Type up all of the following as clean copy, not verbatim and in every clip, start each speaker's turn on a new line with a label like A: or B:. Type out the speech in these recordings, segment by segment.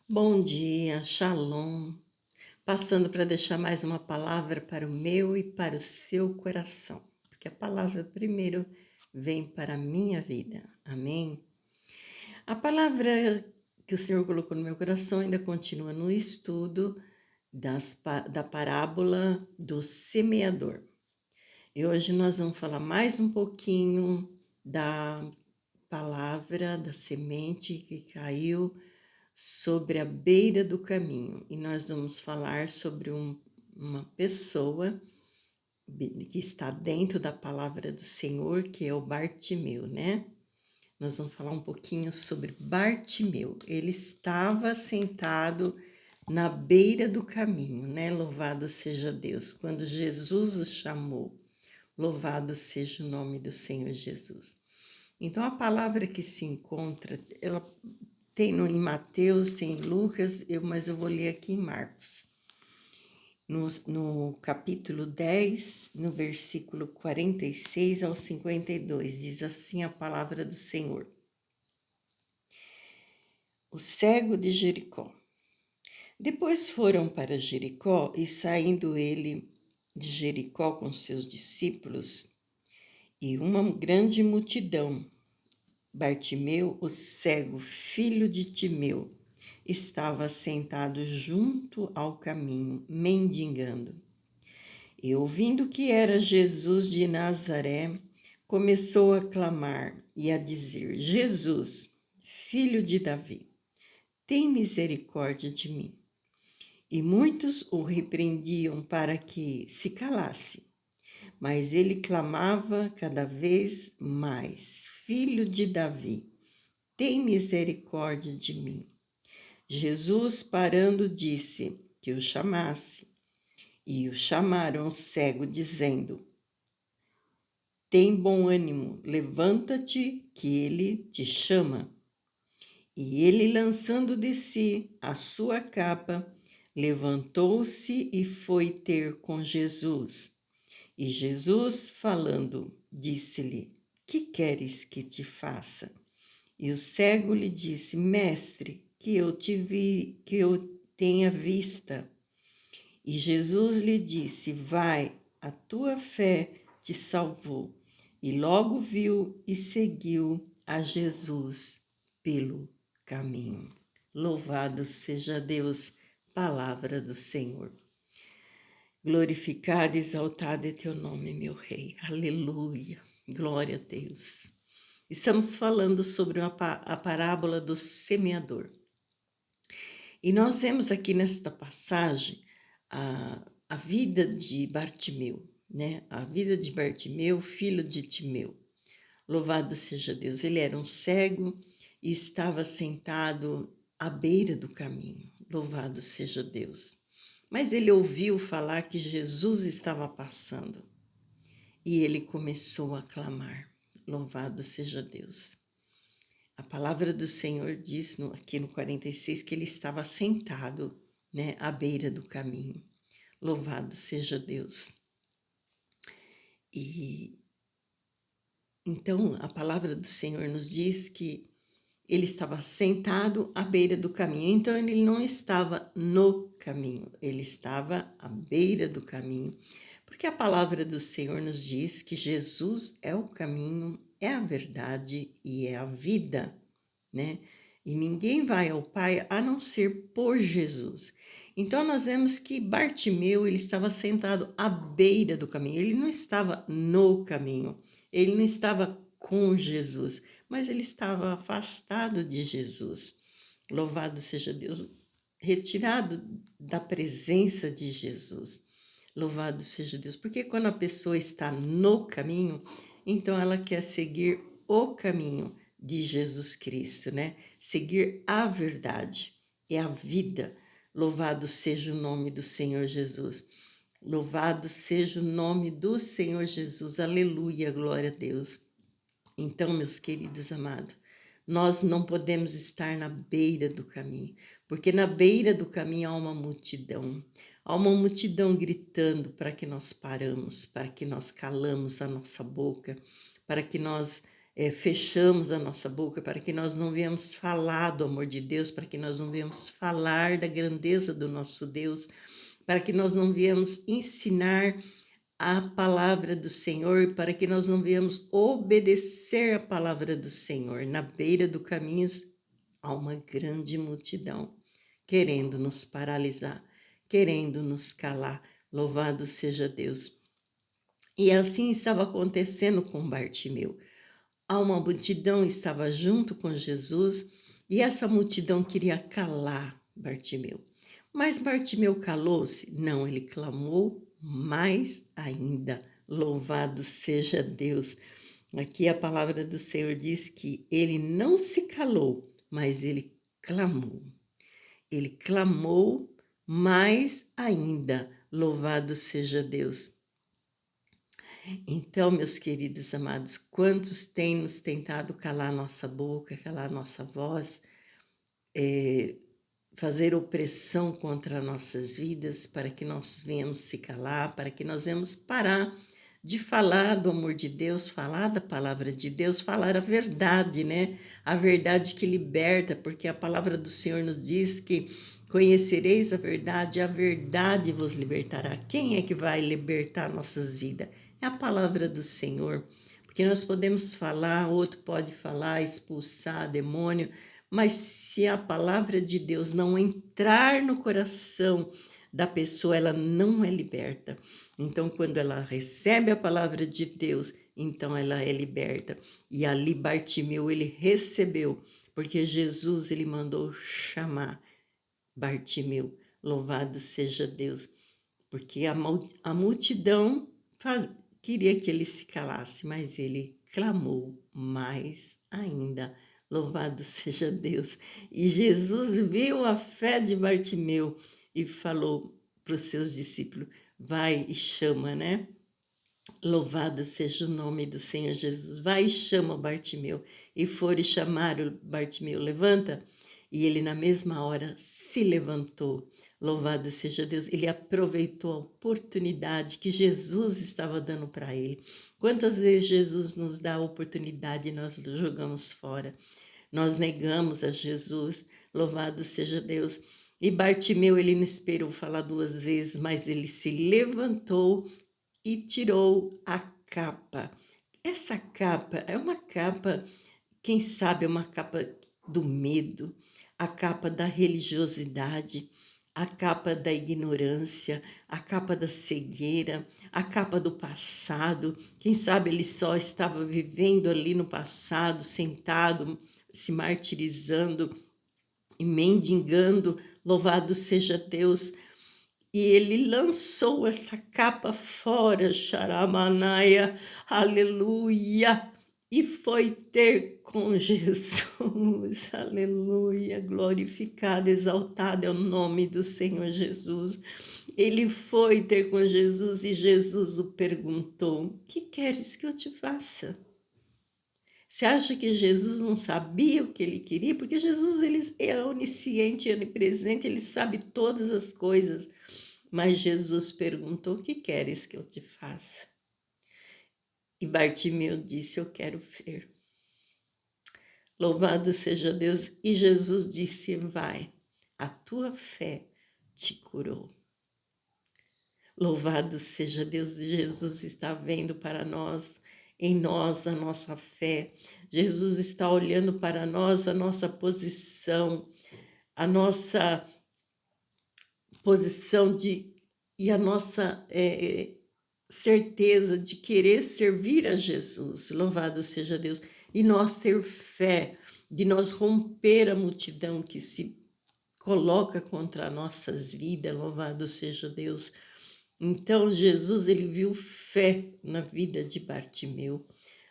A: Bom dia, Shalom. Passando para deixar mais uma palavra para o meu e para o seu coração, porque a palavra primeiro vem para a minha vida. Amém? A palavra que o Senhor colocou no meu coração ainda continua no estudo da parábola do semeador. E hoje nós vamos falar mais um pouquinho da palavra, da semente que caiu sobre a beira do caminho. E nós vamos falar sobre uma pessoa que está dentro da palavra do Senhor, que é o Bartimeu, né? Nós vamos falar um pouquinho sobre Bartimeu. Ele estava sentado na beira do caminho, né? Louvado seja Deus. Quando Jesus o chamou, louvado seja o nome do Senhor Jesus. Então, a palavra que se encontra, ela tem em Mateus, tem em Lucas, mas eu vou ler aqui em Marcos. No capítulo 10, no versículo 46 ao 52, diz assim a palavra do Senhor. O cego de Jericó. Depois foram para Jericó, e saindo ele de Jericó com seus discípulos e uma grande multidão, Bartimeu, o cego, filho de Timeu, estava sentado junto ao caminho, mendigando. E ouvindo que era Jesus de Nazaré, começou a clamar e a dizer: Jesus, filho de Davi, tem misericórdia de mim. E muitos o repreendiam para que se calasse. Mas ele clamava cada vez mais: Filho de Davi, tem misericórdia de mim. Jesus, parando, disse que o chamasse. E o chamaram cego, dizendo: Tem bom ânimo, levanta-te, que ele te chama. E ele, lançando de si a sua capa, levantou-se e foi ter com Jesus. E Jesus, falando, disse-lhe: Que queres que te faça? E o cego lhe disse: Mestre, que eu tenha vista. E Jesus lhe disse: Vai, a tua fé te salvou. E logo viu e seguiu a Jesus pelo caminho. Louvado seja Deus, palavra do Senhor. Glorificado e exaltado é teu nome, meu Rei. Aleluia. Glória a Deus. Estamos falando sobre a parábola do semeador. E nós vemos aqui nesta passagem a vida de Bartimeu, né? A vida de Bartimeu, filho de Timeu. Louvado seja Deus. Ele era um cego e estava sentado à beira do caminho. Louvado seja Deus. Mas ele ouviu falar que Jesus estava passando e ele começou a clamar. Louvado seja Deus. A palavra do Senhor diz aqui no 46 que ele estava sentado, né, à beira do caminho. Louvado seja Deus. E então a palavra do Senhor nos diz que ele estava sentado à beira do caminho. Então ele não estava no caminho, ele estava à beira do caminho. Porque a palavra do Senhor nos diz que Jesus é o caminho, é a verdade e é a vida, né? E ninguém vai ao Pai a não ser por Jesus. Então nós vemos que Bartimeu, ele estava sentado à beira do caminho, ele não estava no caminho, ele não estava com Jesus, mas ele estava afastado de Jesus. Louvado seja Deus, retirado da presença de Jesus. Louvado seja Deus, porque quando a pessoa está no caminho, então ela quer seguir o caminho de Jesus Cristo, né? Seguir a verdade, é a vida. Louvado seja o nome do Senhor Jesus. Louvado seja o nome do Senhor Jesus. Aleluia, glória a Deus. Então, meus queridos amados, nós não podemos estar na beira do caminho, porque na beira do caminho há uma multidão gritando para que nós paramos, para que nós calamos a nossa boca, para que nós fechamos a nossa boca, para que nós não venhamos falar do amor de Deus, para que nós não venhamos falar da grandeza do nosso Deus, para que nós não venhamos ensinar a palavra do Senhor, para que nós não venhamos obedecer a palavra do Senhor. Na beira do caminho há uma grande multidão querendo nos paralisar, querendo nos calar. Louvado seja Deus. E assim estava acontecendo com Bartimeu. Há uma multidão estava junto com Jesus e essa multidão queria calar Bartimeu. Mas Bartimeu calou-se? Não, ele clamou mais ainda. Louvado seja Deus. Aqui a palavra do Senhor diz que ele não se calou, mas ele clamou. Ele clamou mais ainda. Louvado seja Deus. Então, meus queridos amados, quantos têm nos tentado calar nossa boca, calar nossa voz, fazer opressão contra nossas vidas para que nós venhamos se calar, para que nós venhamos parar de falar do amor de Deus, falar da palavra de Deus, falar a verdade, né? A verdade que liberta, porque a palavra do Senhor nos diz que conhecereis a verdade vos libertará. Quem é que vai libertar nossas vidas? É a palavra do Senhor. Porque nós podemos falar, outro pode falar, expulsar demônio, mas se a palavra de Deus não entrar no coração da pessoa, ela não é liberta. Então, quando ela recebe a palavra de Deus, então ela é liberta. E ali Bartimeu, ele recebeu, porque Jesus, ele mandou chamar Bartimeu. Louvado seja Deus. Porque a multidão queria que ele se calasse, mas ele clamou mais ainda. Louvado seja Deus. E Jesus viu a fé de Bartimeu e falou para os seus discípulos, vai e chama, né? Louvado seja o nome do Senhor Jesus. Vai e chama Bartimeu. E foram chamar o Bartimeu, levanta. E ele na mesma hora se levantou. Louvado seja Deus. Ele aproveitou a oportunidade que Jesus estava dando para ele. Quantas vezes Jesus nos dá a oportunidade e nós jogamos fora? Nós negamos a Jesus. Louvado seja Deus. E Bartimeu, ele não esperou falar duas vezes, mas ele se levantou e tirou a capa. Essa capa é uma capa, quem sabe, é uma capa do medo, a capa da religiosidade, a capa da ignorância, a capa da cegueira, a capa do passado. Quem sabe ele só estava vivendo ali no passado, sentado, se martirizando e mendigando. Louvado seja Deus. E ele lançou essa capa fora, Xaramanaia, aleluia, e foi ter com Jesus, aleluia, glorificado, exaltado é o nome do Senhor Jesus. Ele foi ter com Jesus e Jesus o perguntou, o que queres que eu te faça? Você acha que Jesus não sabia o que ele queria? Porque Jesus ele é onisciente, onipresente, ele sabe todas as coisas. Mas Jesus perguntou, o que queres que eu te faça? E Bartimeu disse, eu quero ver. Louvado seja Deus. E Jesus disse, vai, a tua fé te curou. Louvado seja Deus, Jesus está vendo para nós, em nós a nossa fé. Jesus está olhando para nós a nossa posição, a nossa posição e a nossa certeza de querer servir a Jesus. Louvado seja Deus. E nós ter fé, de nós romper a multidão que se coloca contra nossas vidas. Louvado seja Deus. Então, Jesus, ele viu fé na vida de Bartimeu.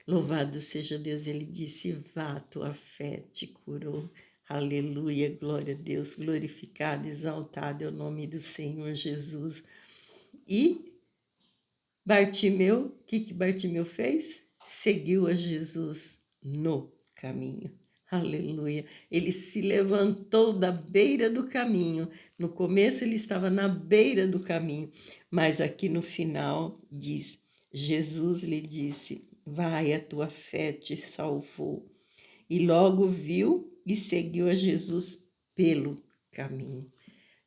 A: Louvado seja Deus. Ele disse, vá, tua fé te curou. Aleluia, glória a Deus. Glorificado, exaltado é o nome do Senhor Jesus. E Bartimeu, o que Bartimeu fez? Seguiu a Jesus no caminho. Aleluia. Ele se levantou da beira do caminho. No começo ele estava na beira do caminho, mas aqui no final diz, Jesus lhe disse, vai, a tua fé te salvou. E logo viu e seguiu a Jesus pelo caminho.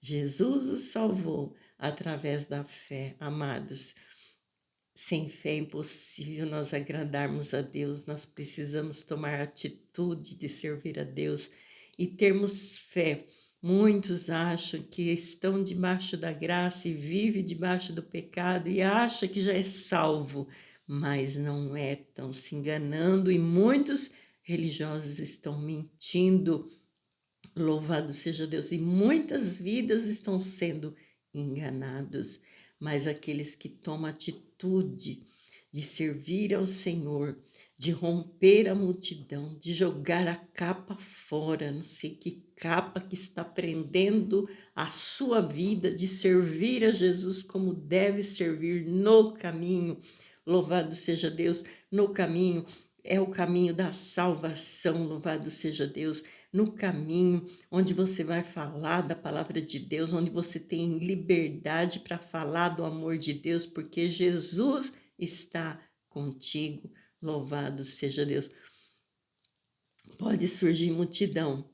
A: Jesus o salvou através da fé, amados. Sem fé é impossível nós agradarmos a Deus, nós precisamos tomar a atitude de servir a Deus e termos fé. Muitos acham que estão debaixo da graça e vivem debaixo do pecado e acham que já é salvo, mas não é, estão se enganando e muitos religiosos estão mentindo. Louvado seja Deus, e muitas vidas estão sendo enganados, mas aqueles que tomam atitude de servir ao Senhor, de romper a multidão, de jogar a capa fora, não sei que capa que está prendendo a sua vida, de servir a Jesus como deve servir no caminho. Louvado seja Deus, no caminho é o caminho da salvação, louvado seja Deus, no caminho onde você vai falar da palavra de Deus, onde você tem liberdade para falar do amor de Deus, porque Jesus está contigo, louvado seja Deus. Pode surgir multidão,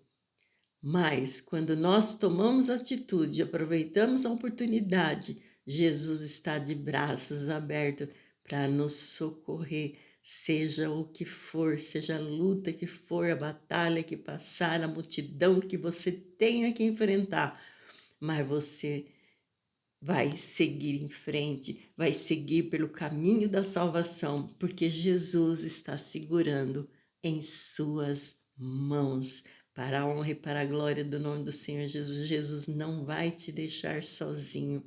A: mas quando nós tomamos atitude, aproveitamos a oportunidade, Jesus está de braços abertos para nos socorrer, seja o que for, seja a luta que for, a batalha que passar, a multidão que você tenha que enfrentar, mas você vai seguir em frente, vai seguir pelo caminho da salvação, porque Jesus está segurando em suas mãos. Para a honra e para a glória do nome do Senhor Jesus, Jesus não vai te deixar sozinho,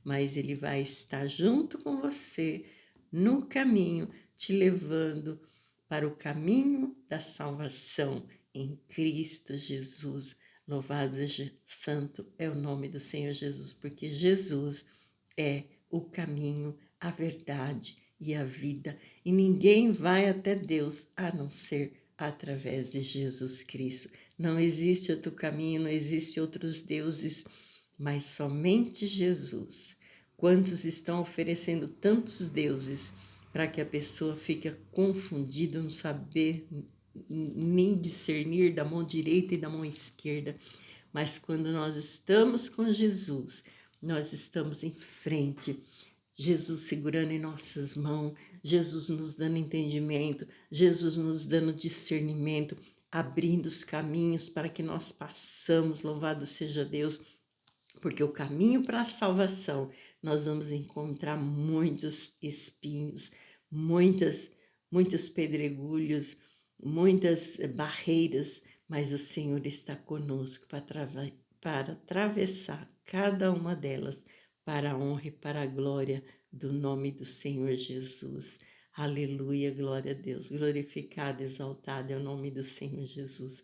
A: mas Ele vai estar junto com você no caminho, te levando para o caminho da salvação em Cristo Jesus. Louvado seja santo é o nome do Senhor Jesus, porque Jesus é o caminho, a verdade e a vida. E ninguém vai até Deus a não ser através de Jesus Cristo. Não existe outro caminho, não existe outros deuses, mas somente Jesus. Quantos estão oferecendo tantos deuses para que a pessoa fique confundida, não saber nem discernir da mão direita e da mão esquerda. Mas quando nós estamos com Jesus, nós estamos em frente. Jesus segurando em nossas mãos, Jesus nos dando entendimento, Jesus nos dando discernimento, abrindo os caminhos para que nós passamos, louvado seja Deus, porque o caminho para a salvação, nós vamos encontrar muitos espinhos, muitos pedregulhos, muitas barreiras, mas o Senhor está conosco para atravessar cada uma delas, para a honra e para a glória do nome do Senhor Jesus. Aleluia, glória a Deus. Glorificado, exaltado é o nome do Senhor Jesus.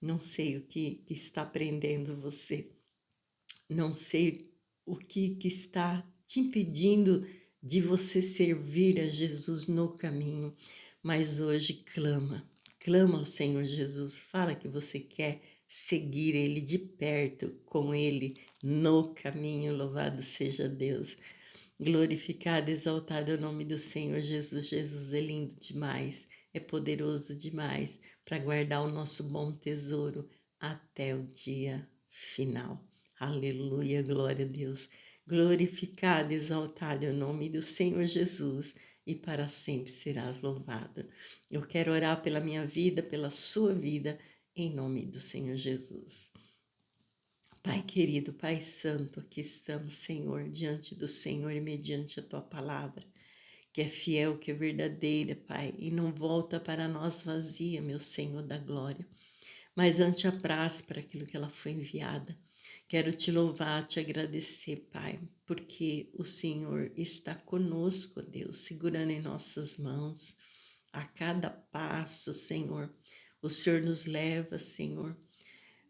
A: Não sei o que está prendendo você. Não sei o que está te impedindo de você servir a Jesus no caminho, mas hoje clama ao Senhor Jesus, fala que você quer seguir Ele de perto, com Ele no caminho, louvado seja Deus. Glorificado, exaltado é o nome do Senhor Jesus. Jesus é lindo demais, é poderoso demais para guardar o nosso bom tesouro até o dia final. Aleluia, glória a Deus. Glorificado, exaltado é o nome do Senhor Jesus e para sempre serás louvado. Eu quero orar pela minha vida, pela sua vida, em nome do Senhor Jesus. Pai querido, Pai santo, aqui estamos, Senhor, diante do Senhor e mediante a tua palavra, que é fiel, que é verdadeira, Pai, e não volta para nós vazia, meu Senhor da glória, mas ante a praça para aquilo que ela foi enviada. Quero te louvar, te agradecer, Pai, porque o Senhor está conosco, Deus, segurando em nossas mãos a cada passo, Senhor. O Senhor nos leva, Senhor,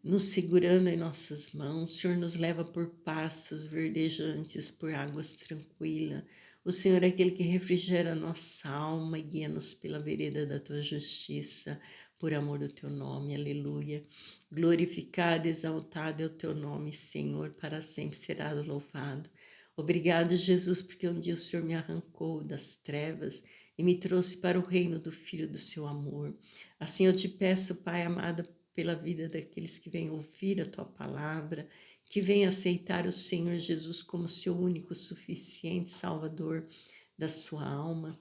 A: nos segurando em nossas mãos. O Senhor nos leva por passos verdejantes, por águas tranquilas. O Senhor é aquele que refrigera a nossa alma e guia-nos pela vereda da tua justiça, por amor do teu nome, aleluia. Glorificado, exaltado é o teu nome, Senhor, para sempre serás louvado. Obrigado, Jesus, porque um dia o Senhor me arrancou das trevas e me trouxe para o reino do Filho do seu amor. Assim eu te peço, Pai amado, pela vida daqueles que vêm ouvir a tua palavra, que vêm aceitar o Senhor Jesus como seu único, suficiente Salvador da sua alma.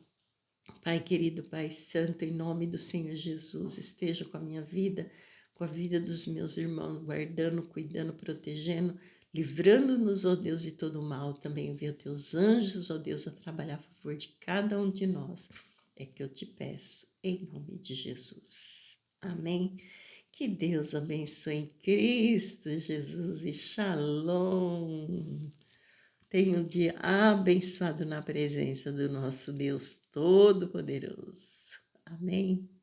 A: Pai querido, Pai santo, em nome do Senhor Jesus, esteja com a minha vida, com a vida dos meus irmãos, guardando, cuidando, protegendo, livrando-nos, ó Deus, de todo mal. Também envia teus anjos, ó Deus, a trabalhar a favor de cada um de nós. É que eu te peço, em nome de Jesus. Amém. Que Deus abençoe em Cristo Jesus e Shalom. Tenha um dia abençoado na presença do nosso Deus Todo-Poderoso. Amém.